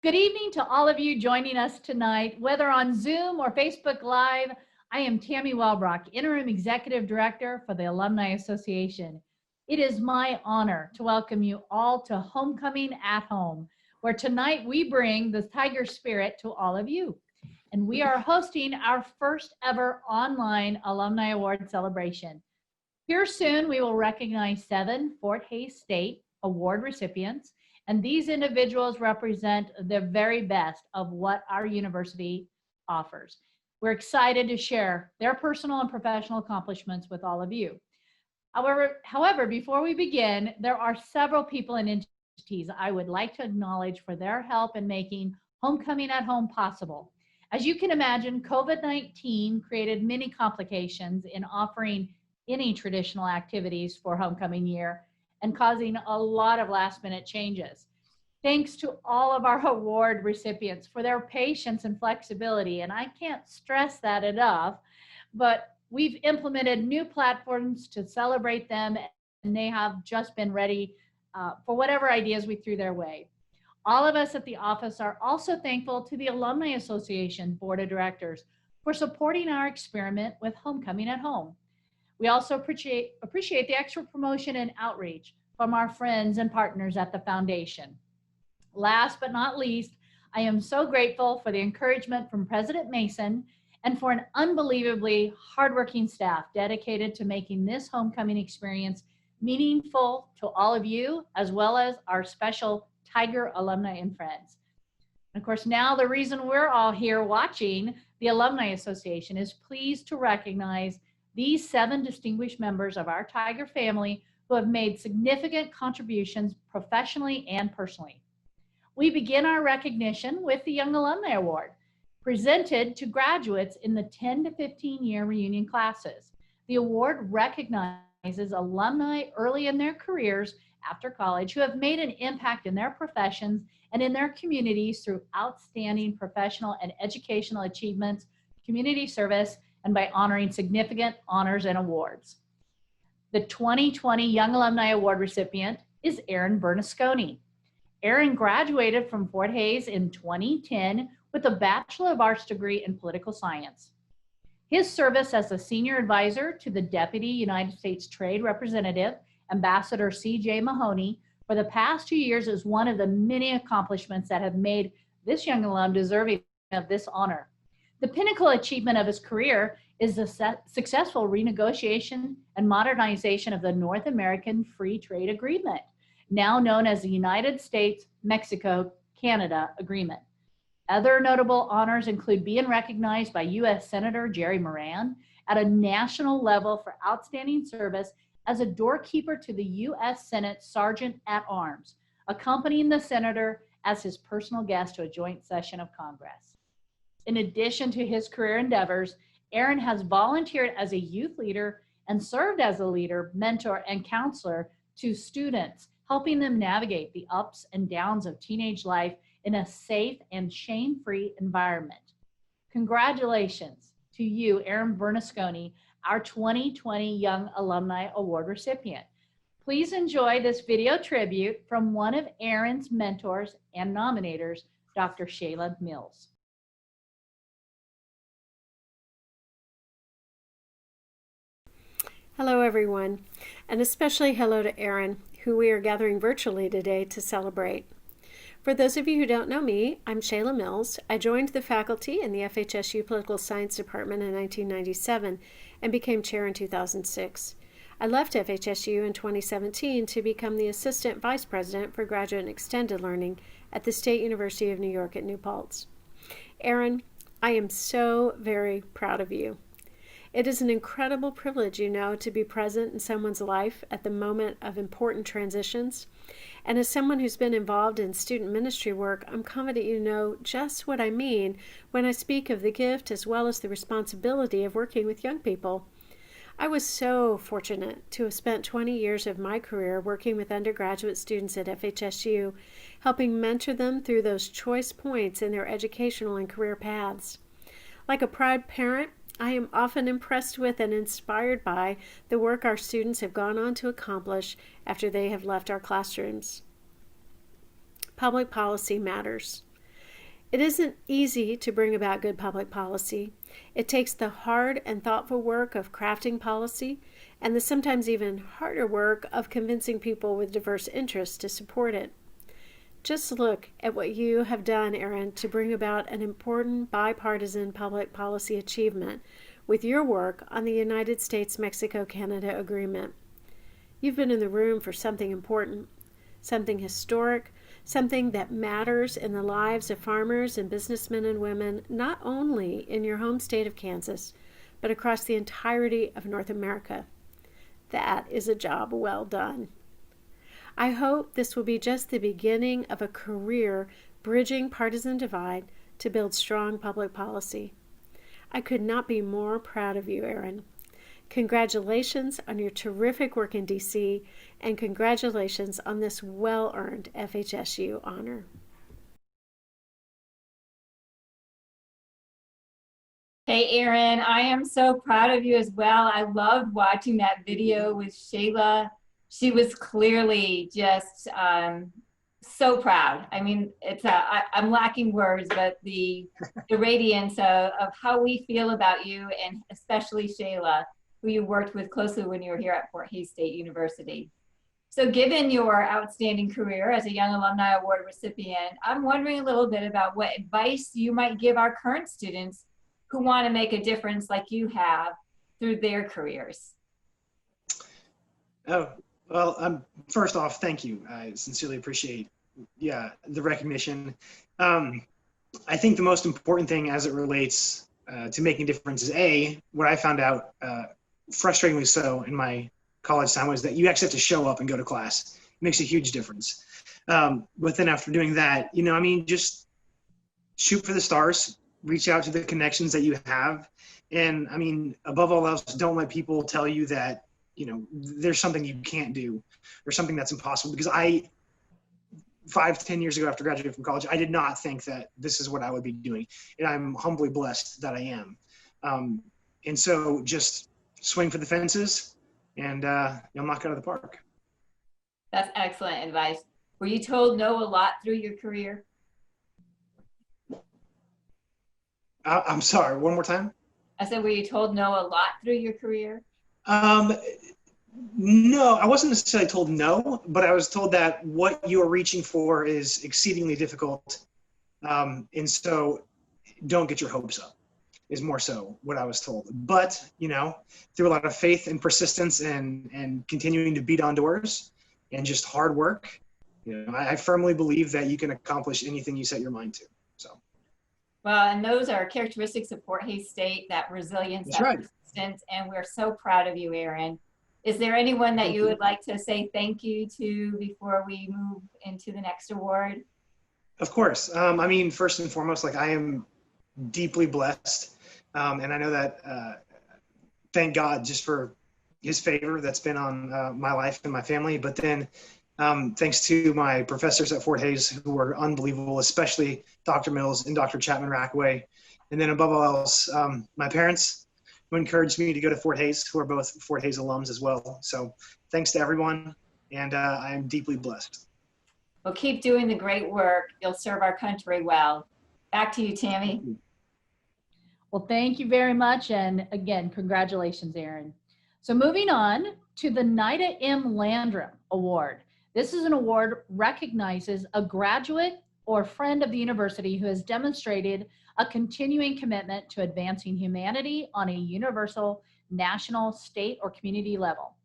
Good evening to all of you joining us tonight, whether on Zoom or Facebook Live. I am Tammy Wellbrock, Interim Executive Director for the Alumni Association. It is my honor to welcome you all to Homecoming at Home, where tonight we bring the Tiger spirit to all of you. And we are hosting our first ever online Alumni Award celebration. Here soon, we will recognize 7 Fort Hays State Award recipients, and these individuals represent the very best of what our university offers. We're excited to share their personal and professional accomplishments with all of you. However, before we begin, there are several people and entities I would like to acknowledge for their help in making Homecoming at Home possible. As you can imagine, COVID-19 created many complications in offering any traditional activities for homecoming year and causing a lot of last minute changes. Thanks to all of our award recipients for their patience and flexibility. And I can't stress that enough, but we've implemented new platforms to celebrate them, and they have just been ready for whatever ideas we threw their way. All of us at the office are also thankful to the Alumni Association Board of Directors for supporting our experiment with Homecoming at Home. We also appreciate the extra promotion and outreach from our friends and partners at the foundation. Last but not least, I am so grateful for the encouragement from President Mason and for an unbelievably hardworking staff dedicated to making this homecoming experience meaningful to all of you, as well as our special Tiger alumni and friends. And of course, now the reason we're all here watching the Alumni Association is pleased to recognize these 7 distinguished members of our Tiger family who have made significant contributions professionally and personally. We begin our recognition with the Young Alumni Award, presented to graduates in the 10 to 15 year reunion classes. The award recognizes alumni early in their careers after college who have made an impact in their professions and in their communities through outstanding professional and educational achievements, community service, and by honoring significant honors and awards. The 2020 Young Alumni Award recipient is Bernasconi. Aaron graduated from Fort Hays in 2010 with a Bachelor of Arts degree in political science. His service as a senior advisor to the Deputy United States Trade Representative, Ambassador C.J. Mahoney, for the past 2 years is one of the many accomplishments that have made this young alum deserving of this honor. The pinnacle achievement of his career is the successful renegotiation and modernization of the North American Free Trade Agreement, now known as the United States-Mexico-Canada Agreement. Other notable honors include being recognized by U.S. Senator Jerry Moran at a national level for outstanding service as a doorkeeper to the U.S. Senate Sergeant at Arms, accompanying the senator as his personal guest to a joint session of Congress. In addition to his career endeavors, Aaron has volunteered as a youth leader and served as a leader, mentor, and counselor to students, helping them navigate the ups and downs of teenage life in a safe and shame-free environment. Congratulations to you, Aaron Bernasconi, our 2020 Young Alumni Award recipient. Please enjoy this video tribute from one of Aaron's mentors and nominators, Dr. Shayla Mills. Hello everyone, and especially hello to Aaron, who we are gathering virtually today to celebrate. For those of you who don't know me, I'm Shayla Mills. I joined the faculty in the FHSU Political Science Department in 1997 and became chair in 2006. I left FHSU in 2017 to become the Assistant Vice President for Graduate and Extended Learning at the State University of New York at New Paltz. Aaron, I am so very proud of you. It is an incredible privilege, you know, to be present in someone's life at the moment of important transitions. And as someone who's been involved in student ministry work, I'm confident you know just what I mean when I speak of the gift as well as the responsibility of working with young people. I was so fortunate to have spent 20 years of my career working with undergraduate students at FHSU, helping mentor them through those choice points in their educational and career paths. Like a proud parent, I am often impressed with and inspired by the work our students have gone on to accomplish after they have left our classrooms. Public policy matters. It isn't easy to bring about good public policy. It takes the hard and thoughtful work of crafting policy and the sometimes even harder work of convincing people with diverse interests to support it. Just look at what you have done, Erin, to bring about an important bipartisan public policy achievement with your work on the United States-Mexico-Canada Agreement. You've been in the room for something important, something historic, something that matters in the lives of farmers and businessmen and women, not only in your home state of Kansas, but across the entirety of North America. That is a job well done. I hope this will be just the beginning of a career bridging partisan divide to build strong public policy. I could not be more proud of you, Erin. Congratulations on your terrific work in D.C., and congratulations on this well-earned FHSU honor. Hey, Erin, I am so proud of you as well. I loved watching that video with Shayla. She was clearly just so proud. I mean, I'm lacking words, but the radiance of how we feel about you, and especially Shayla, who you worked with closely when you were here at Fort Hays State University. So given your outstanding career as a Young Alumni Award recipient, I'm wondering a little bit about what advice you might give our current students who want to make a difference like you have through their careers. Oh, well, first off, thank you. I sincerely appreciate, the recognition. I think the most important thing as it relates to making a difference is what I found out, frustratingly so in my college time, was that you actually have to show up and go to class. It makes a huge difference. But then after doing that, just shoot for the stars, reach out to the connections that you have. And above all else, don't let people tell you that, there's something you can't do or something that's impossible. Because 5 to 10 years ago after graduating from college, I did not think that this is what I would be doing. And I'm humbly blessed that I am. And so just swing for the fences and you'll knock it out of the park. That's excellent advice. Were you told no a lot through your career? I'm sorry, one more time? I said, were you told no a lot through your career? No, I wasn't necessarily told no, but I was told that what you are reaching for is exceedingly difficult. And so don't get your hopes up, is more so what I was told. But, through a lot of faith and persistence and continuing to beat on doors and just hard work, I firmly believe that you can accomplish anything you set your mind to. So. Well, and those are characteristics of Fort Hays State, that resilience, That's that right. persistence, and we're so proud of you, Erin. Is there anyone that you would like to say thank you to before we move into the next award? Of course. First and foremost, I am deeply blessed. And I know that, thank God just for his favor that's been on my life and my family. But then thanks to my professors at Fort Hays who were unbelievable, especially Dr. Mills and Dr. Chapman-Rackaway. And then above all else, my parents who encouraged me to go to Fort Hays, who are both Fort Hays alums as well. So thanks to everyone, and I am deeply blessed. Well, keep doing the great work. You'll serve our country well. Back to you, Tammy. Well, thank you very much. And again, congratulations, Erin. So moving on to the Nita M. Landrum Award. This is an award recognizes a graduate or friend of the university who has demonstrated a continuing commitment to advancing humanity on a universal, national, state, or community level.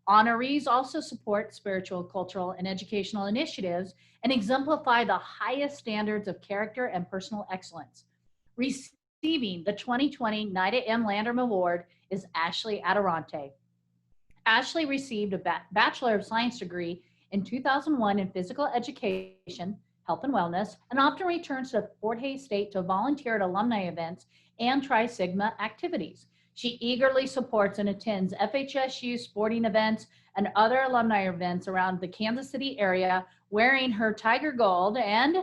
Honorees also support spiritual, cultural, and educational initiatives and exemplify the highest standards of character and personal excellence. Receiving the 2020 Nita M. Landrum Award is Ashley Adorante. Ashley received a Bachelor of Science degree in 2001 in physical education, health and wellness, and often returns to Fort Hays State to volunteer at alumni events and Tri Sigma activities. She eagerly supports and attends FHSU sporting events and other alumni events around the Kansas City area, wearing her Tiger Gold, and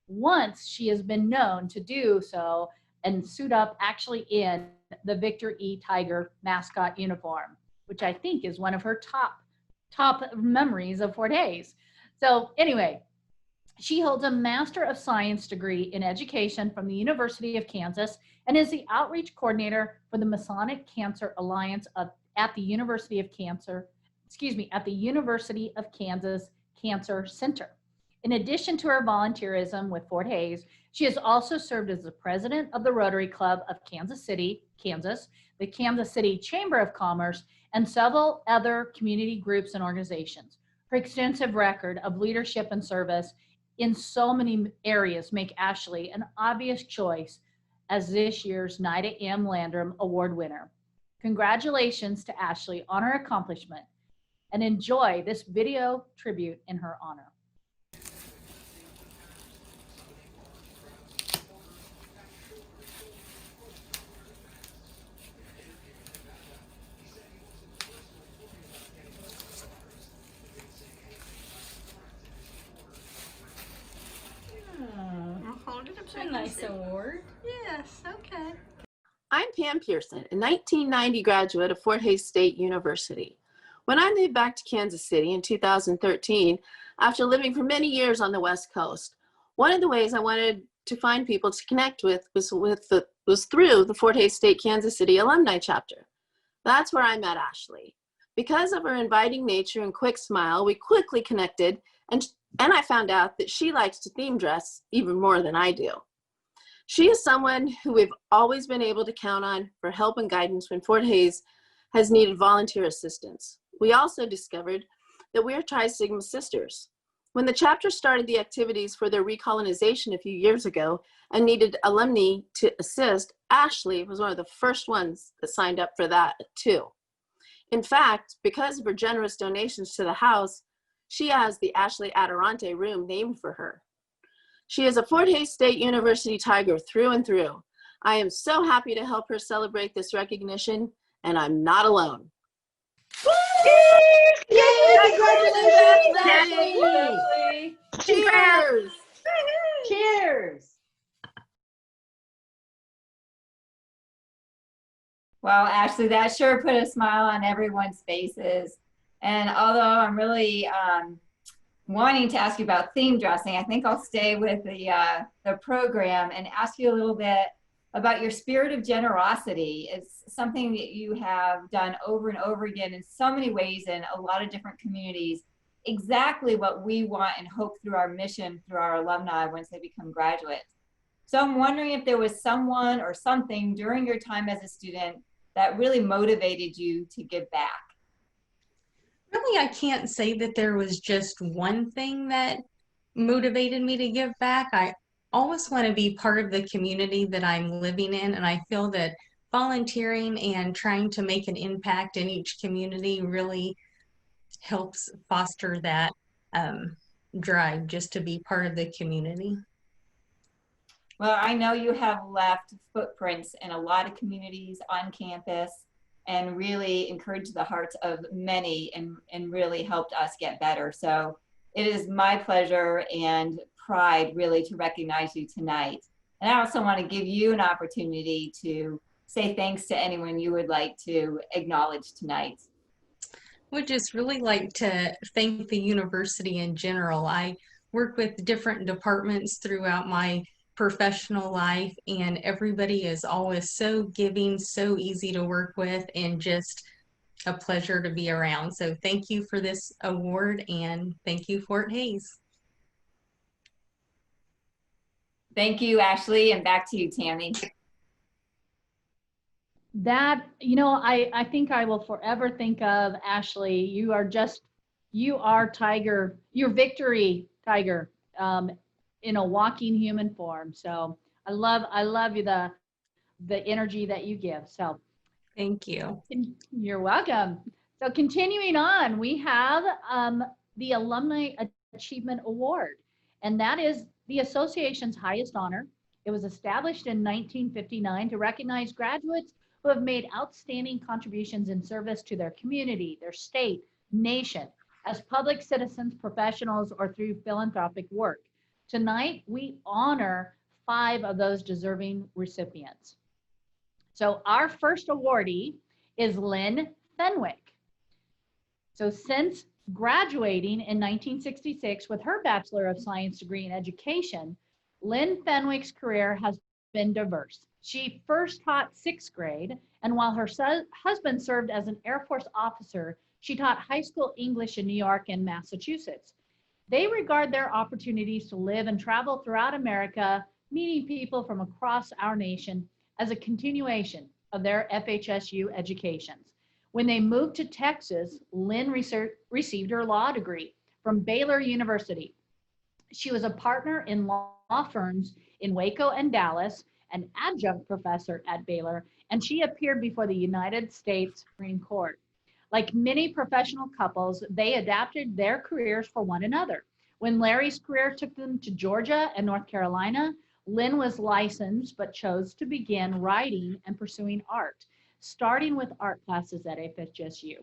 once she has been known to do so and suit up actually in the Victor E. Tiger mascot uniform, which I think is one of her top memories of Fort Hays. So anyway, She holds a Master of Science degree in Education from the University of Kansas and is the outreach coordinator for the Masonic Cancer Alliance at the University of Kansas Cancer Center. In addition to her volunteerism with Fort Hays, she has also served as the president of the Rotary Club of Kansas City, Kansas, the Kansas City Chamber of Commerce, and several other community groups and organizations. Her extensive record of leadership and service in so many areas make Ashley an obvious choice as this year's Nita M. Landrum Award winner. Congratulations to Ashley on her accomplishment, and enjoy this video tribute in her honor. It's a nice award. Yes, okay. I'm Pam Pearson, a 1990 graduate of Fort Hays State University. When I moved back to Kansas City in 2013, after living for many years on the West Coast, one of the ways I wanted to find people to connect with was through the Fort Hays State Kansas City Alumni Chapter. That's where I met Ashley. Because of her inviting nature and quick smile, we quickly connected, and I found out that she likes to theme dress even more than I do. She is someone who we've always been able to count on for help and guidance when Fort Hays has needed volunteer assistance. We also discovered that we are Tri Sigma sisters. When the chapter started the activities for their recolonization a few years ago and needed alumni to assist, Ashley was one of the first ones that signed up for that too. In fact, because of her generous donations to the house, she has the Ashley Adorante room named for her. She is a Fort Hays State University Tiger through and through. I am so happy to help her celebrate this recognition, and I'm not alone. Ashley! Cheers! Cheers! Wow, Ashley, that sure put a smile on everyone's faces. And although I'm really wanting to ask you about theme dressing, I think I'll stay with the program and ask you a little bit about your spirit of generosity. It's something that you have done over and over again in so many ways in a lot of different communities. Exactly what we want and hope through our mission, through our alumni once they become graduates. So I'm wondering if there was someone or something during your time as a student that really motivated you to give back. Really, I can't say that there was just one thing that motivated me to give back. I always want to be part of the community that I'm living in, and I feel that volunteering and trying to make an impact in each community really helps foster that drive just to be part of the community. Well, I know you have left footprints in a lot of communities on campus and really encouraged the hearts of many and really helped us get better. So it is my pleasure and pride really to recognize you tonight. And I also want to give you an opportunity to say thanks to anyone you would like to acknowledge tonight. Would just really like to thank the university in general. I work with different departments throughout my professional life, and everybody is always so giving, so easy to work with, and just a pleasure to be around. So thank you for this award, and thank you, Fort Hays. Thank you, Ashley, and back to you, Tammy. That, you know, I think I will forever think of Ashley. You are Tiger, you're Victory Tiger, in a walking human form. So I love you, the energy that you give. So Thank you. You're welcome. So continuing on, we have the Alumni Achievement Award, and that is the association's highest honor. It was established in 1959 to recognize graduates who have made outstanding contributions in service to their community, their state, nation, as public citizens, professionals, or through philanthropic work. Tonight, we honor 5 of those deserving recipients. So our first awardee is Lynn Fenwick. So since Graduating in 1966 with her Bachelor of Science degree in education, Lynn Fenwick's career has been diverse. She first taught sixth grade, and while her husband served as an Air Force officer, she taught high school English in New York and Massachusetts. They regard their opportunities to live and travel throughout America, meeting people from across our nation, as a continuation of their FHSU educations. When they moved to Texas, Lynn received her law degree from Baylor University. She was a partner in law firms in Waco and Dallas, an adjunct professor at Baylor, and she appeared before the United States Supreme Court. Like many professional couples, they adapted their careers for one another. When Larry's career took them to Georgia and North Carolina, Lynn was licensed but chose to begin writing and pursuing art, starting with art classes at FHSU.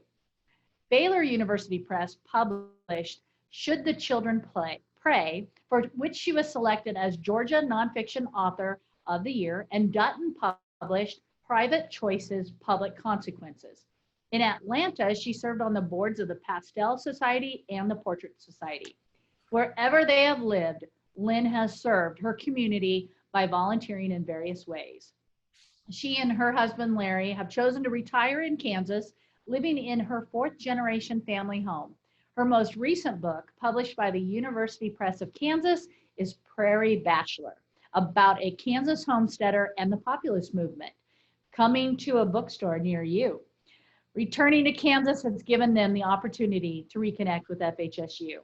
Baylor University Press published Should the Children Pray, for which she was selected as Georgia Nonfiction Author of the Year, and Dutton published Private Choices, Public Consequences. In Atlanta, she served on the boards of the Pastel Society and the Portrait Society. Wherever they have lived, Lynn has served her community by volunteering in various ways. She and her husband, Larry, have chosen to retire in Kansas, living in her fourth-generation family home. Her most recent book, published by the University Press of Kansas, is Prairie Bachelor, about a Kansas homesteader and the populist movement, coming to a bookstore near you. Returning to Kansas has given them the opportunity to reconnect with FHSU.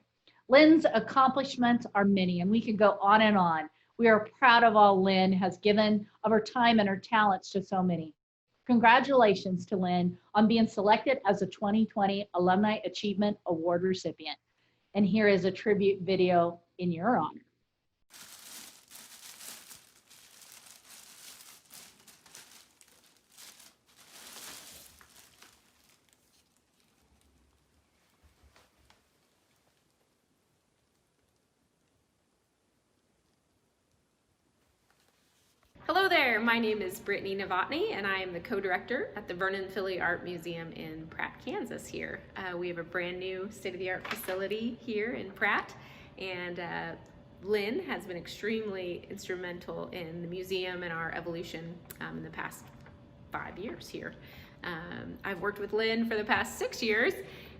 Lynn's accomplishments are many, and we could go on and on. We are proud of all Lynn has given of her time and her talents to so many. Congratulations to Lynn on being selected as a 2020 Alumni Achievement Award recipient. And here is a tribute video in your honor. Hello there, my name is Brittany Novotony and I am the co-director at the Vernon Filley Art Museum in Pratt, Kansas here. We have a brand new state-of-the-art facility here in Pratt, and Lynn has been extremely instrumental in the museum and our evolution in the past 5 years here. I've worked with Lynn for the past 6 years,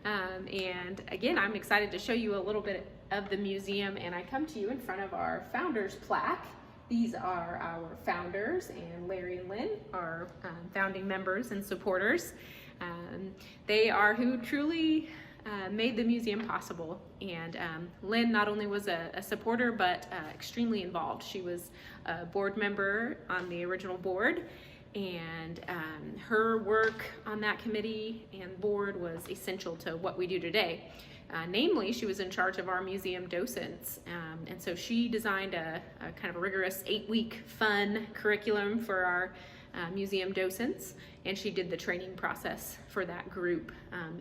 and again, I'm excited to show you a little bit of the museum, and I come to you in front of our founders plaque. These are our founders, and Larry and Lynn are founding members and supporters. They are who truly made the museum possible. And Lynn not only was a supporter, but extremely involved. She was a board member on the original board, and her work on that committee and board was essential to what we do today. Namely, she was in charge of our museum docents, and so she designed a kind of a rigorous 8-week fun curriculum for our museum docents, and she did the training process for that group,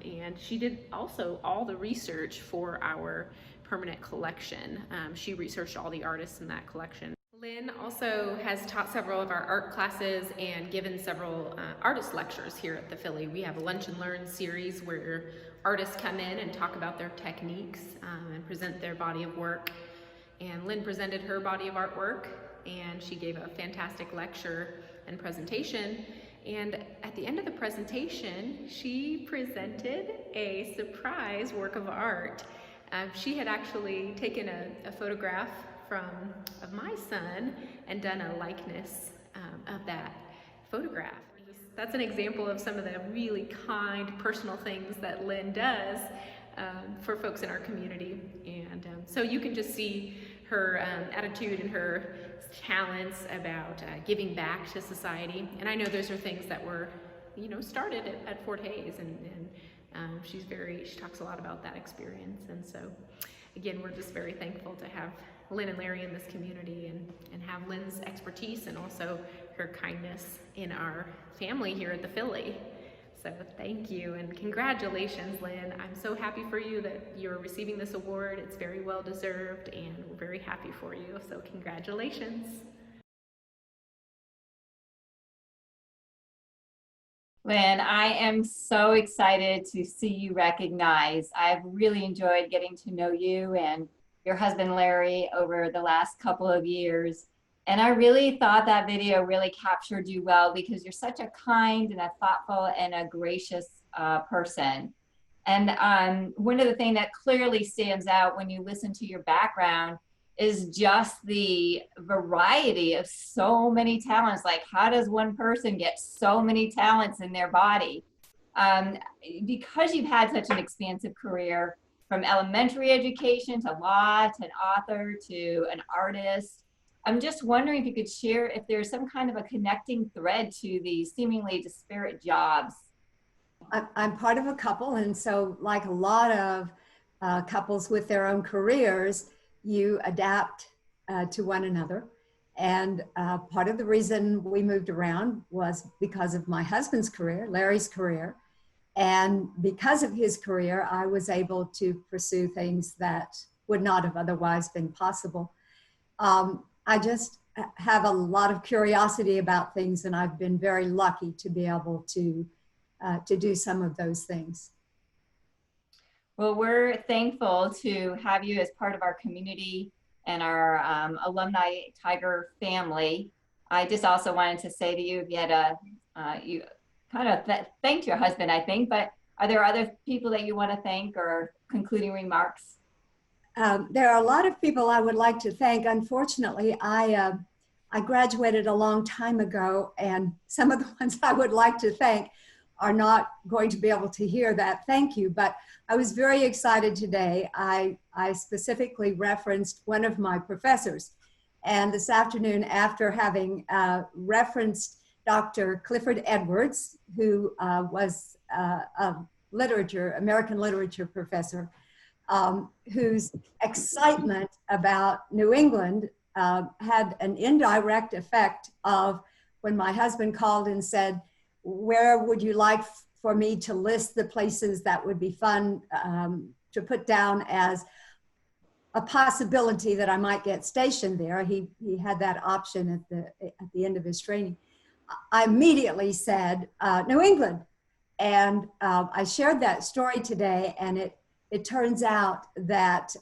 and she did also all the research for our permanent collection. She researched all the artists in that collection. Lynn also has taught several of our art classes and given several artist lectures here at the Filley. We have a Lunch and Learn series where artists come in and talk about their techniques and present their body of work. And Lynn presented her body of artwork, and she gave a fantastic lecture and presentation. And at the end of the presentation, she presented a surprise work of art. She had actually taken a photograph of my son and done a likeness of that photograph. That's an example of some of the really kind, personal things that Lynn does for folks in our community. And so you can just see her attitude and her talents about giving back to society. And I know those are things that were, started at Fort Hays, and she talks a lot about that experience. And so, again, we're just very thankful to have Lynn and Larry in this community, and have Lynn's expertise and also her kindness in our family here at the Filley. So thank you and congratulations, Lynn. I'm so happy for you that you're receiving this award. It's very well deserved, and we're very happy for you. So congratulations. Lynn, I am so excited to see you recognized. I've really enjoyed getting to know you and your husband, Larry, over the last couple of years. And I really thought that video really captured you well because you're such a kind and a thoughtful and a gracious person. And one of the things that clearly stands out when you listen to your background is just the variety of so many talents. Like, how does one person get so many talents in their body? Because you've had such an expansive career, from elementary education to law to an author to an artist, I'm just wondering if you could share if there's some kind of a connecting thread to these seemingly disparate jobs. I'm part of a couple, and so like a lot of couples with their own careers, you adapt to one another. And part of the reason we moved around was because of my husband's career, Larry's career. And because of his career, I was able to pursue things that would not have otherwise been possible. I just have a lot of curiosity about things, and I've been very lucky to be able to do some of those things. Well, we're thankful to have you as part of our community and our Alumni Tiger family. I just also wanted to say to you, if you had you kind of thanked your husband, I think, but are there other people that you want to thank or concluding remarks? There are a lot of people I would like to thank. Unfortunately, I graduated a long time ago, and some of the ones I would like to thank are not going to be able to hear that thank you, but I was very excited today. I specifically referenced one of my professors, and this afternoon, after having referenced Dr. Clifford Edwards, who was a American literature professor, whose excitement about New England had an indirect effect of when my husband called and said, where would you like for me to list the places that would be fun to put down as a possibility that I might get stationed there? He had that option at the end of his training. I immediately said, New England. And I shared that story today, and it turns out that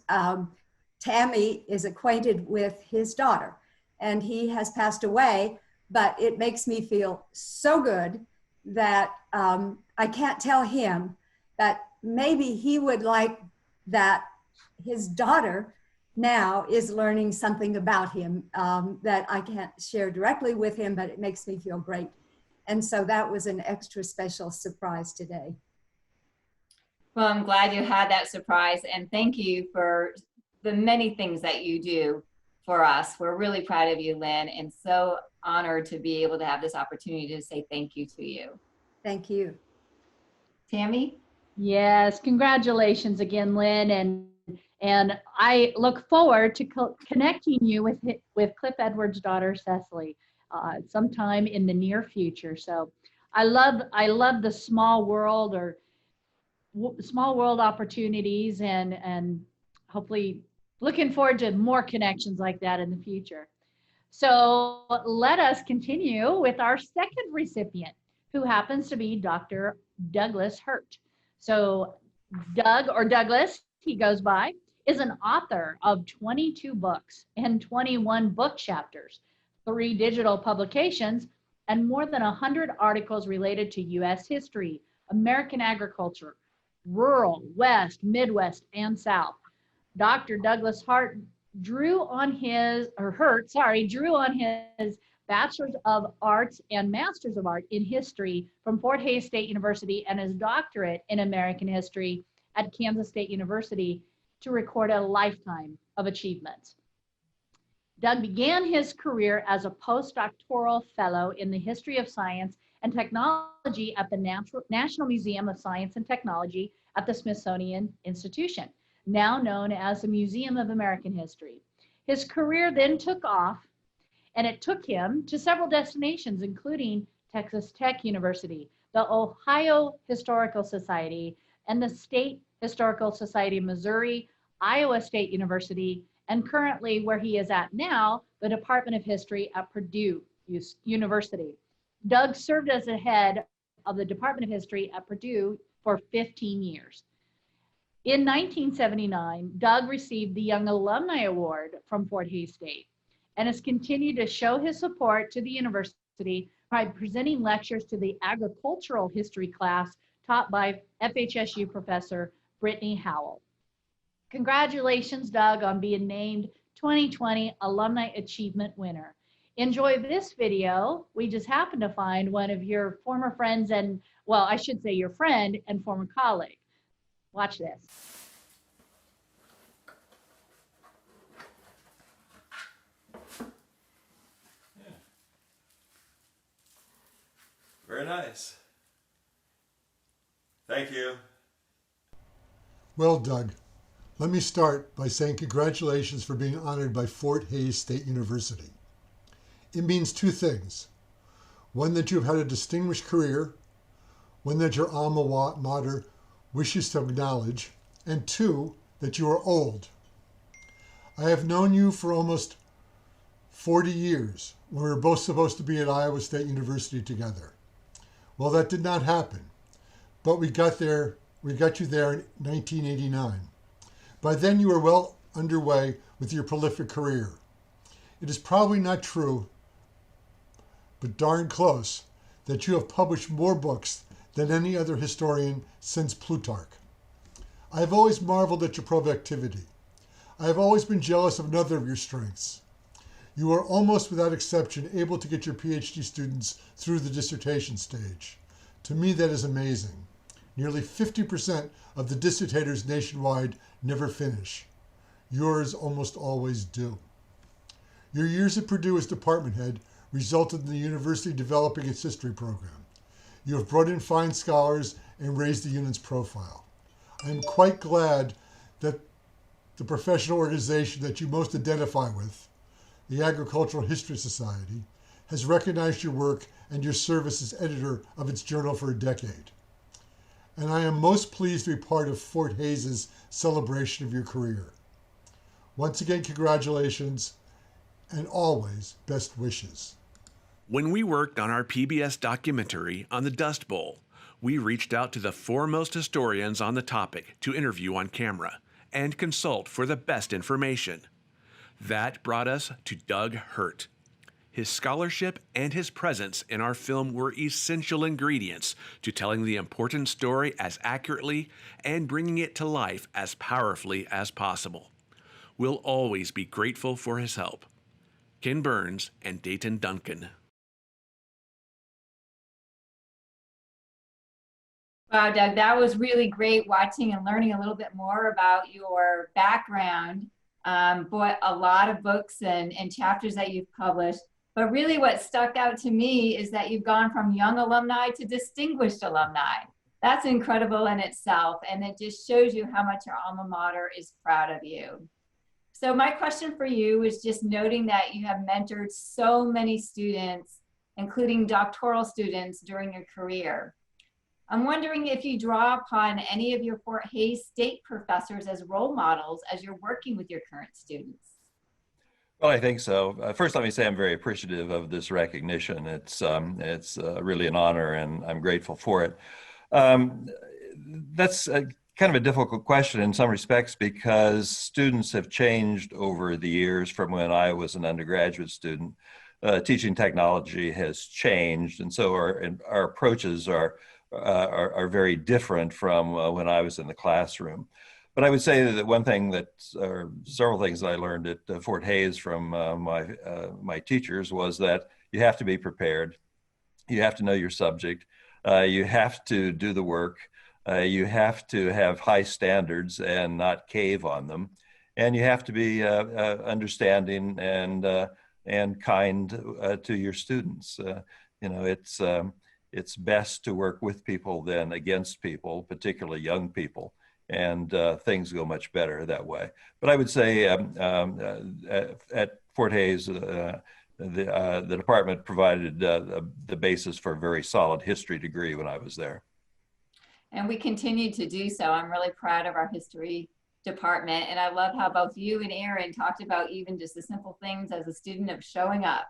Tammy is acquainted with his daughter, and he has passed away, but it makes me feel so good that I can't tell him that maybe he would like that his daughter now is learning something about him that I can't share directly with him, but it makes me feel great. And so that was an extra special surprise today. Well, I'm glad you had that surprise, and thank you for the many things that you do for us. We're really proud of you, Lynn, and so honored to be able to have this opportunity to say thank you to you. Thank you. Tammy? Yes, congratulations again, Lynn, and I look forward to connecting you with Cliff Edwards' daughter, Cecily, sometime in the near future. So I love the small world opportunities, and hopefully looking forward to more connections like that in the future. So let us continue with our second recipient, who happens to be Dr. Douglas Hurt. So Doug, or Douglas, he goes by, is an author of 22 books and 21 book chapters, 3 digital publications, and more than 100 articles related to U.S. history, American agriculture, rural, West, Midwest, and South. Dr. Douglas Hurt drew on his Bachelor's of Arts and Master's of Art in History from Fort Hays State University and his doctorate in American History at Kansas State University to record a lifetime of achievements. Doug began his career as a postdoctoral fellow in the history of science and technology at the National Museum of Science and Technology at the Smithsonian Institution, now known as the Museum of American History. His career then took off, and it took him to several destinations, including Texas Tech University, the Ohio Historical Society, and the State Historical Society of Missouri, Iowa State University, and currently where he is at now, the Department of History at Purdue University. Doug served as the head of the Department of History at Purdue for 15 years. In 1979, Doug received the Young Alumni Award from Fort Hays State and has continued to show his support to the university by presenting lectures to the agricultural history class taught by FHSU professor Brittany Howell. Congratulations, Doug, on being named 2020 Alumni Achievement Winner. Enjoy this video. We just happened to find one of your former friends and, well, I should say your friend and former colleague. Watch this. Very nice. Thank you. Well, Doug, let me start by saying congratulations for being honored by Fort Hays State University. It means two things. One, that you've had a distinguished career, one that your alma mater wishes to acknowledge, and two, that you are old. I have known you for almost 40 years when we were both supposed to be at Iowa State University together. Well, that did not happen, but we got you there in 1989. By then you were well underway with your prolific career. It is probably not true, but darn close, that you have published more books than any other historian since Plutarch. I have always marveled at your productivity. I have always been jealous of another of your strengths. You are almost without exception able to get your PhD students through the dissertation stage. To me, that is amazing. Nearly 50% of the dissertators nationwide never finish. Yours almost always do. Your years at Purdue as department head resulted in the university developing its history program. You have brought in fine scholars and raised the unit's profile. I am quite glad that the professional organization that you most identify with, the Agricultural History Society, has recognized your work and your service as editor of its journal for a decade. And I am most pleased to be part of Fort Hays' celebration of your career. Once again, congratulations, and always best wishes. When we worked on our PBS documentary on the Dust Bowl, we reached out to the foremost historians on the topic to interview on camera and consult for the best information. That brought us to Doug Hurt. His scholarship and his presence in our film were essential ingredients to telling the important story as accurately and bringing it to life as powerfully as possible. We'll always be grateful for his help. Ken Burns and Dayton Duncan. Wow, Doug, that was really great watching and learning a little bit more about your background. But a lot of books and chapters that you've published. But really what stuck out to me is that you've gone from young alumni to distinguished alumni. That's incredible in itself. And it just shows you how much your alma mater is proud of you. So my question for you is just noting that you have mentored so many students, including doctoral students during your career. I'm wondering if you draw upon any of your Fort Hays State professors as role models as you're working with your current students. Well, I think so. First, let me say I'm very appreciative of this recognition. It's really an honor, and I'm grateful for it. That's kind of a difficult question in some respects because students have changed over the years from when I was an undergraduate student. Teaching technology has changed, and so our approaches are very different from when I was in the classroom. But I would say that one thing or several things that I learned at Fort Hays from my teachers was that you have to be prepared. You have to know your subject. You have to do the work. You have to have high standards and not cave on them. And you have to be understanding and kind to your students. It's best to work with people than against people, particularly young people. And things go much better that way. But I would say at Fort Hays, the department provided the basis for a very solid history degree when I was there. And we continue to do so. I'm really proud of our history department. And I love how both you and Aaron talked about even just the simple things as a student of showing up.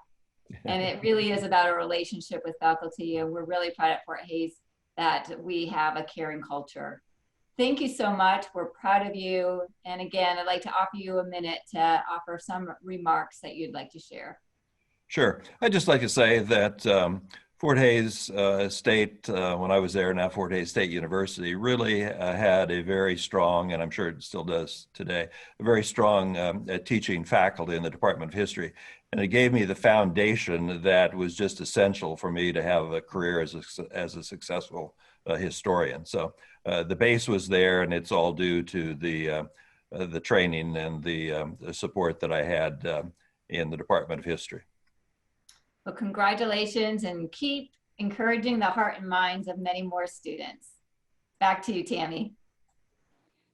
And it really is about a relationship with faculty. And we're really proud at Fort Hays that we have a caring culture. Thank you so much. We're proud of you. And again, I'd like to offer you a minute to offer some remarks that you'd like to share. Sure. I'd just like to say that Fort Hays State, when I was there, now Fort Hays State University, really had a very strong, and I'm sure it still does today, a very strong teaching faculty in the Department of History. And it gave me the foundation that was just essential for me to have a career as a successful historian. So the base was there, and it's all due to the training and the support that I had in the Department of History. Well, congratulations, and keep encouraging the heart and minds of many more students. Back to you, Tammy.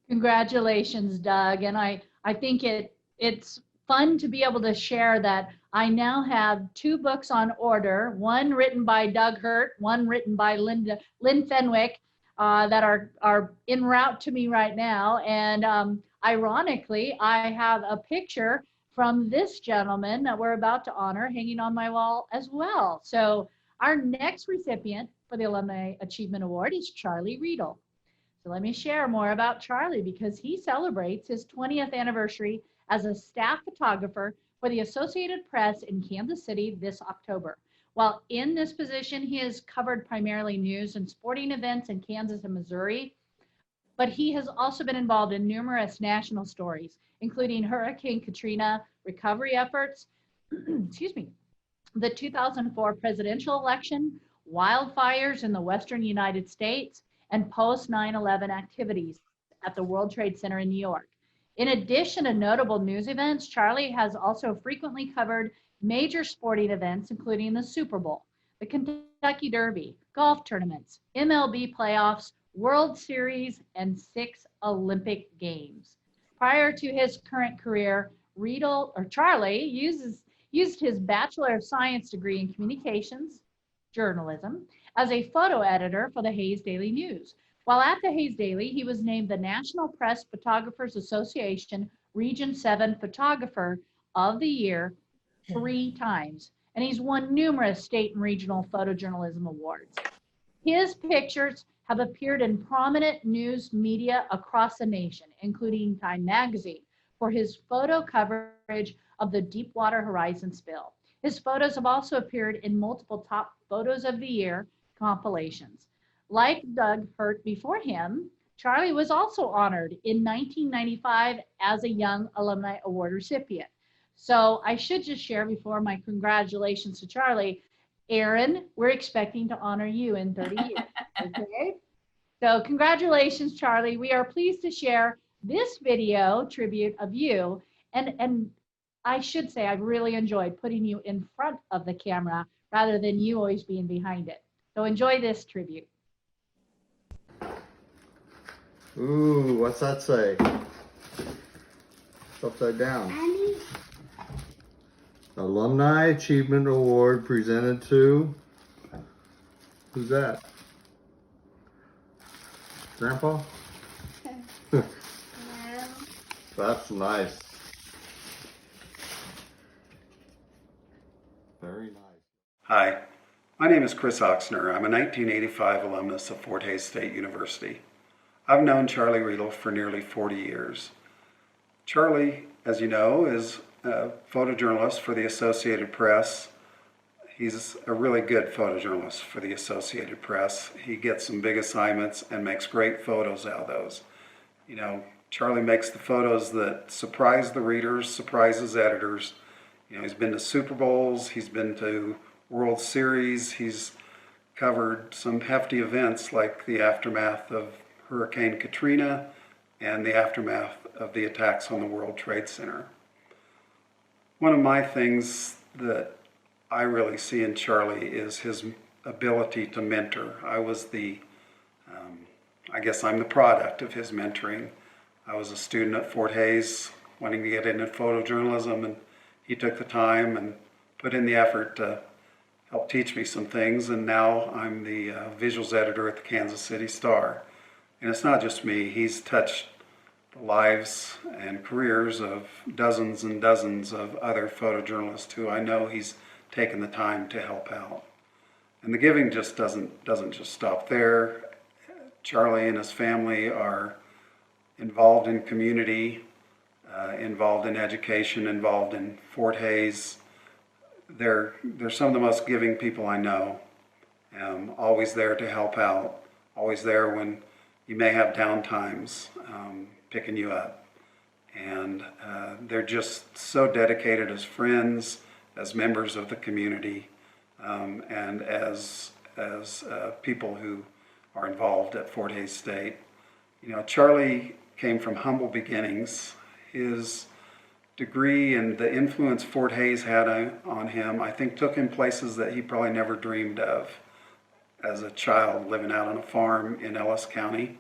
Congratulations, Doug. And I think it's fun to be able to share that I now have 2 books on order, one written by Doug Hurt, one written by Lynn Fenwick, that are en route to me right now. And ironically, I have a picture from this gentleman that we're about to honor hanging on my wall as well. So our next recipient for the Alumni Achievement Award is Charlie Riedel. So let me share more about Charlie, because he celebrates his 20th anniversary as a staff photographer for the Associated Press in Kansas City this October. While in this position, he has covered primarily news and sporting events in Kansas and Missouri, but he has also been involved in numerous national stories, including Hurricane Katrina recovery efforts, excuse me, the 2004 presidential election, wildfires in the Western United States, and post 9/11 activities at the World Trade Center in New York. In addition to notable news events, Charlie has also frequently covered major sporting events, including the Super Bowl, the Kentucky Derby, golf tournaments, MLB playoffs, World Series, and 6 Olympic Games. Prior to his current career, Charlie used his Bachelor of Science degree in Communications, Journalism, as a photo editor for the Hays Daily News. While at the Hays Daily, he was named the National Press Photographers Association Region 7 Photographer of the Year 3 times, and he's won numerous state and regional photojournalism awards. His pictures have appeared in prominent news media across the nation, including Time Magazine, for his photo coverage of the Deepwater Horizon spill. His photos have also appeared in multiple top photos of the year compilations. Like Doug Hurt before him, Charlie was also honored in 1995 as a Young Alumni Award recipient. So I should just share before my congratulations to Charlie, Aaron, we're expecting to honor you in 30 years, okay? So congratulations, Charlie. We are pleased to share this video tribute of you. And I should say I've really enjoyed putting you in front of the camera rather than you always being behind it. So enjoy this tribute. Ooh, what's that say? It's upside down. Alumni Achievement Award presented to, who's that? Grandpa? No. That's nice. Very nice. Hi, my name is Chris Oxner. I'm a 1985 alumnus of Fort Hays State University. I've known Charlie Riedel for nearly 40 years. Charlie, as you know, is a photojournalist for the Associated Press. He's a really good photojournalist for the Associated Press. He gets some big assignments and makes great photos out of those. You know, Charlie makes the photos that surprise the readers, surprises editors. You know, he's been to Super Bowls, he's been to World Series, he's covered some hefty events like the aftermath of Hurricane Katrina and the aftermath of the attacks on the World Trade Center. One of my things that I really see in Charlie is his ability to mentor. I guess I'm the product of his mentoring. I was a student at Fort Hays wanting to get into photojournalism, and he took the time and put in the effort to help teach me some things, and now I'm the visuals editor at the Kansas City Star. And it's not just me, he's touched the lives and careers of dozens and dozens of other photojournalists who I know he's taken the time to help out. And the giving just doesn't just stop there. Charlie and his family are involved in community, involved in education, involved in Fort Hays. They're some of the most giving people I know. Always there to help out, always there when you may have down times, picking you up. And they're just so dedicated as friends, as members of the community, and as people who are involved at Fort Hays State. You know, Charlie came from humble beginnings. His degree and the influence Fort Hays had on him, I think, took him places that he probably never dreamed of as a child living out on a farm in Ellis County.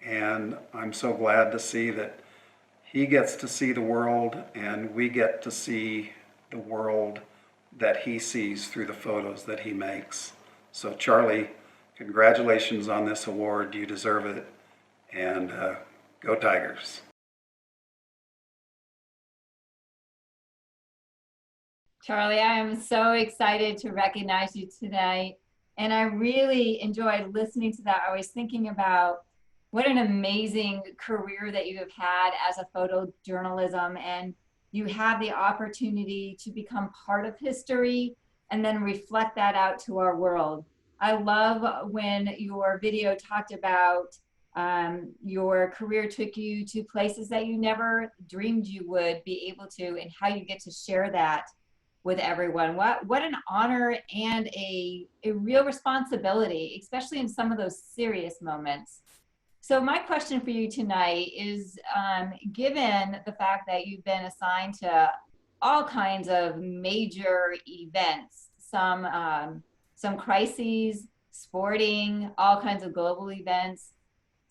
And I'm so glad to see that he gets to see the world and we get to see the world that he sees through the photos that he makes. So Charlie, congratulations on this award. You deserve it. And go Tigers. Charlie, I am so excited to recognize you today. And I really enjoyed listening to that. I was thinking about what an amazing career that you have had as a photojournalism, and you have the opportunity to become part of history and then reflect that out to our world. I love when your video talked about your career took you to places that you never dreamed you would be able to, and how you get to share that with everyone. What an honor and a real responsibility, especially in some of those serious moments. So my question for you tonight is, given the fact that you've been assigned to all kinds of major events, some crises, sporting, all kinds of global events,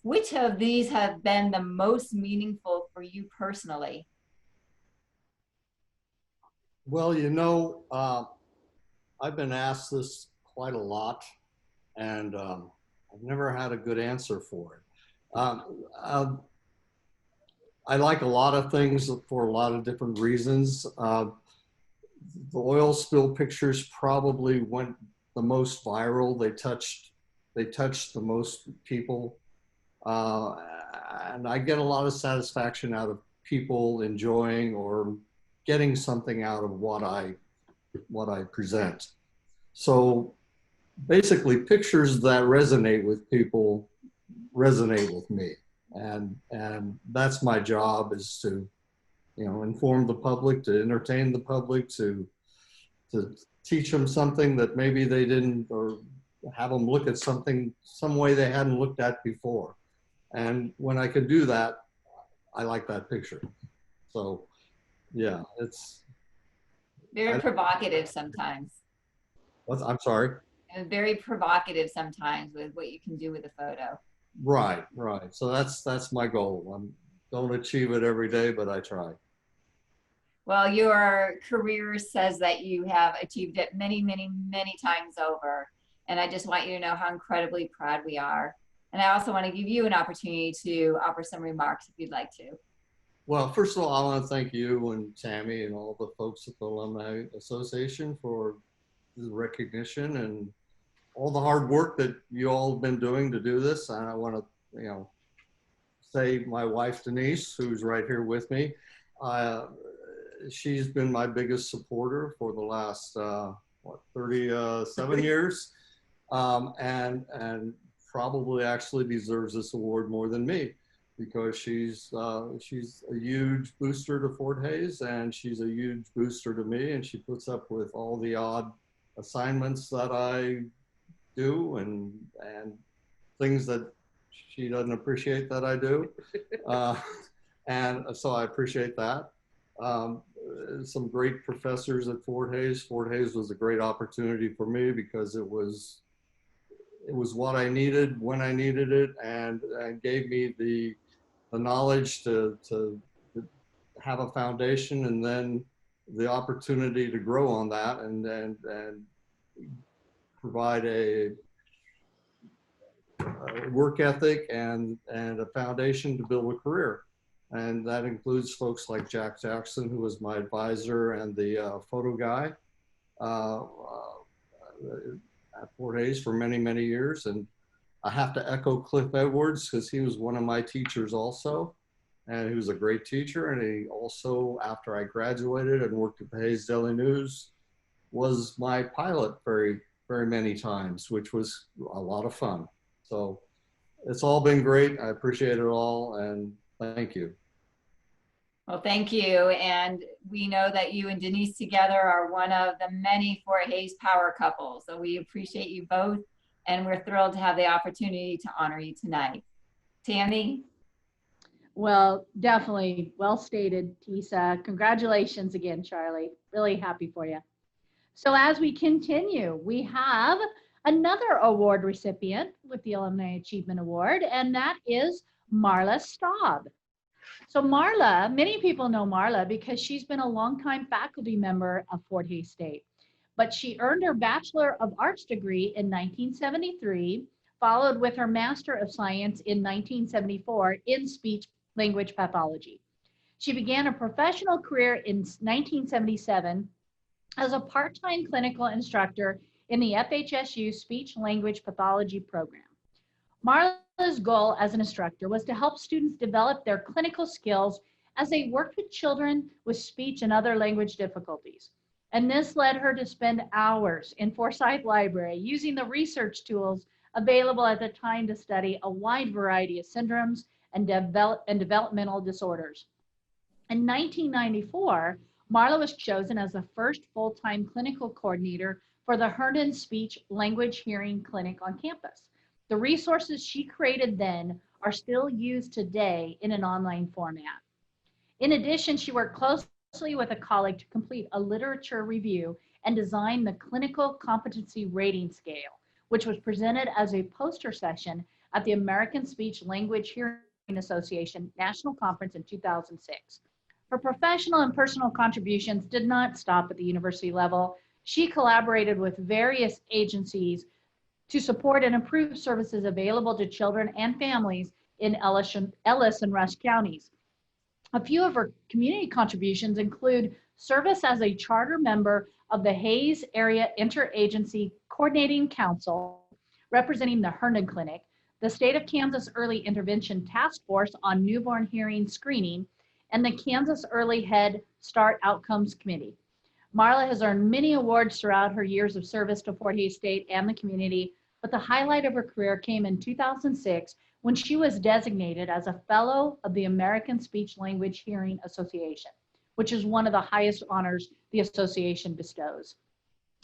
which of these have been the most meaningful for you personally? Well, you know, I've been asked this quite a lot, and I've never had a good answer for it. I like a lot of things for a lot of different reasons. The oil spill pictures probably went the most viral. They touched the most people, and I get a lot of satisfaction out of people enjoying or getting something out of what I present. So basically, pictures that resonate with people resonate with me, and that's my job, is to, you know, inform the public, to entertain the public, to teach them something that maybe they didn't, or have them look at something some way they hadn't looked at before. And when I can do that, I like that picture. So yeah, it's very provocative sometimes. I'm sorry? And very provocative sometimes with what you can do with a photo. Right. So that's my goal. I don't achieve it every day, but I try. Well, your career says that you have achieved it many, many, many times over. And I just want you to know how incredibly proud we are. And I also want to give you an opportunity to offer some remarks if you'd like to. Well, first of all, I want to thank you and Tammy and all the folks at the Alumni Association for the recognition and all the hard work that you all have been doing to do this. And I want to, you know, say my wife, Denise, who's right here with me, she's been my biggest supporter for the last, 37 years, and probably actually deserves this award more than me, because she's a huge booster to Fort Hays, and she's a huge booster to me, and she puts up with all the odd assignments that I do and things that she doesn't appreciate that I do. And so I appreciate that. Some great professors at Fort Hays. Fort Hays was a great opportunity for me because it was what I needed when I needed it, and gave me the knowledge to have a foundation, and then the opportunity to grow on that and provide a work ethic and a foundation to build a career. And that includes folks like Jack Jackson, who was my advisor and the photo guy. at Fort Hays for many, many years. And I have to echo Cliff Edwards because he was one of my teachers also. And he was a great teacher. And he also, after I graduated and worked at the Hays Daily News, was my pilot very, very many times, which was a lot of fun. So it's all been great. I appreciate it all. And thank you. Well, thank you. And we know that you and Denise together are one of the many Fort Hays power couples. So we appreciate you both. And we're thrilled to have the opportunity to honor you tonight. Tammy? Well, definitely well stated, Tisa. Congratulations again, Charlie. Really happy for you. So as we continue, we have another award recipient with the Alumni Achievement Award, and that is Marla Staab. So Marla, many people know Marla because she's been a longtime faculty member of Fort Hays State, but she earned her Bachelor of Arts degree in 1973, followed with her Master of Science in 1974 in speech language pathology. She began a professional career in 1977 as a part-time clinical instructor in the FHSU speech language pathology program. Marla's goal as an instructor was to help students develop their clinical skills as they worked with children with speech and other language difficulties. And this led her to spend hours in Forsyth Library using the research tools available at the time to study a wide variety of syndromes and developmental disorders. In 1994, Marla was chosen as the first full-time clinical coordinator for the Herndon Speech Language Hearing Clinic on campus. The resources she created then are still used today in an online format. In addition, she worked closely with a colleague to complete a literature review and design the Clinical Competency Rating Scale, which was presented as a poster session at the American Speech Language Hearing Association National Conference in 2006. Her professional and personal contributions did not stop at the university level. She collaborated with various agencies to support and improve services available to children and families in Ellis and Rush counties. A few of her community contributions include service as a charter member of the Hays Area Interagency Coordinating Council, representing the Herndon Clinic, the State of Kansas Early Intervention Task Force on Newborn Hearing Screening, and the Kansas Early Head Start Outcomes Committee. Marla has earned many awards throughout her years of service to Fort Hays State and the community, but the highlight of her career came in 2006 when she was designated as a Fellow of the American Speech Language Hearing Association, which is one of the highest honors the association bestows.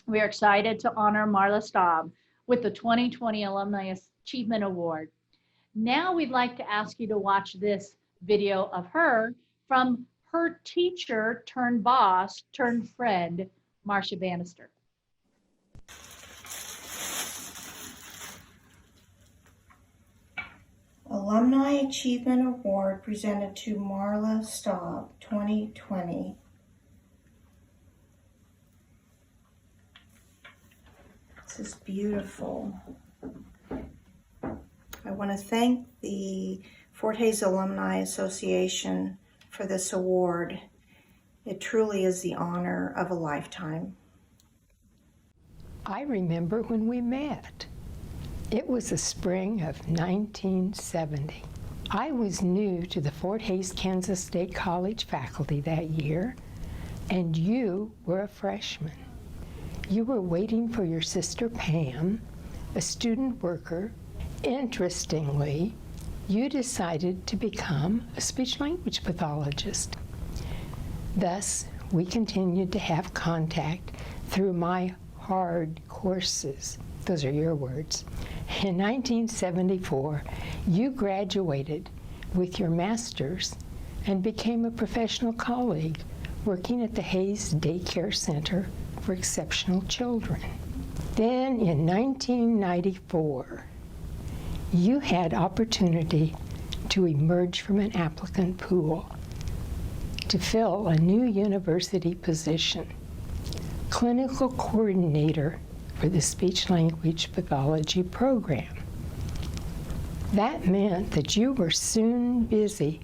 We are excited to honor Marla Staab with the 2020 Alumni Achievement Award. Now we'd like to ask you to watch this video of her from her teacher turned boss turned friend, Marcia Bannister. Alumni Achievement Award presented to Marla Staab, 2020. This is beautiful. I want to thank the Fort Hays Alumni Association for this award. It truly is the honor of a lifetime. I remember when we met. It was the spring of 1970. I was new to the Fort Hays Kansas State College faculty that year, and you were a freshman. You were waiting for your sister Pam, a student worker. Interestingly, you decided to become a speech-language pathologist. Thus, we continued to have contact through my hard courses. Those are your words. In 1974, you graduated with your master's and became a professional colleague working at the Hays Daycare Center for Exceptional Children. Then in 1994, you had opportunity to emerge from an applicant pool to fill a new university position, clinical coordinator for the speech-language pathology program. That meant that you were soon busy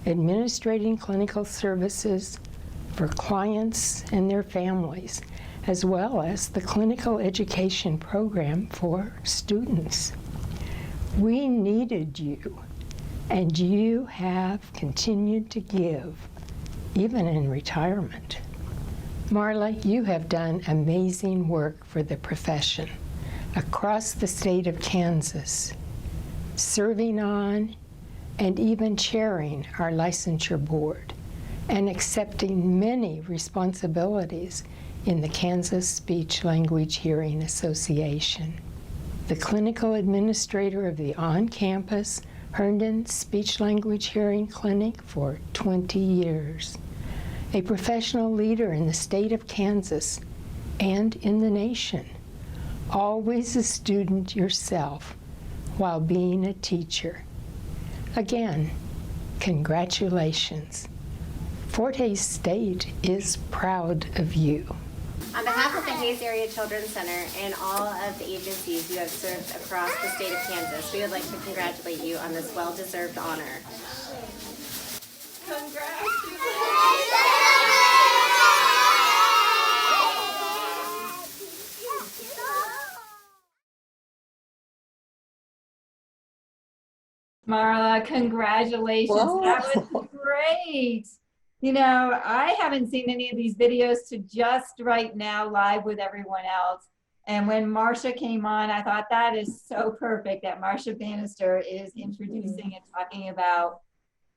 administrating clinical services for clients and their families as well as the clinical education program for students. We needed you, and you have continued to give, even in retirement. Marla, you have done amazing work for the profession across the state of Kansas, serving on and even chairing our licensure board and accepting many responsibilities in the Kansas Speech Language Hearing Association. The clinical administrator of the on-campus Herndon Speech Language Hearing Clinic for 20 years. A professional leader in the state of Kansas and in the nation. Always a student yourself while being a teacher. Again, congratulations. Fort Hays State is proud of you. On behalf of the Hays Area Children's Center and all of the agencies you have served across the state of Kansas, we would like to congratulate you on this well-deserved honor. Marla, congratulations. Whoa. That was great. You know, I haven't seen any of these videos to just right now live with everyone else. And when Marcia came on, I thought that is so perfect that Marcia Bannister is introducing and talking about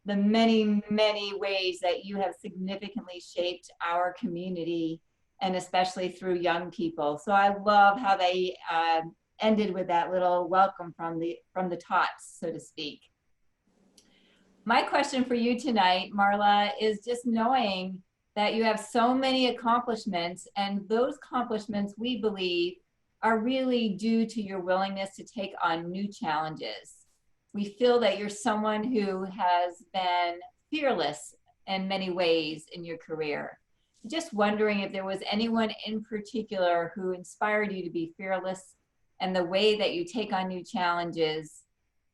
the many, many ways that you have significantly shaped our community, and especially through young people. So I love how they ended with that little welcome from the tots, so to speak. My question for you tonight, Marla, is just knowing that you have so many accomplishments, and those accomplishments, we believe, are really due to your willingness to take on new challenges. We feel that you're someone who has been fearless in many ways in your career. Just wondering if there was anyone in particular who inspired you to be fearless, and the way that you take on new challenges,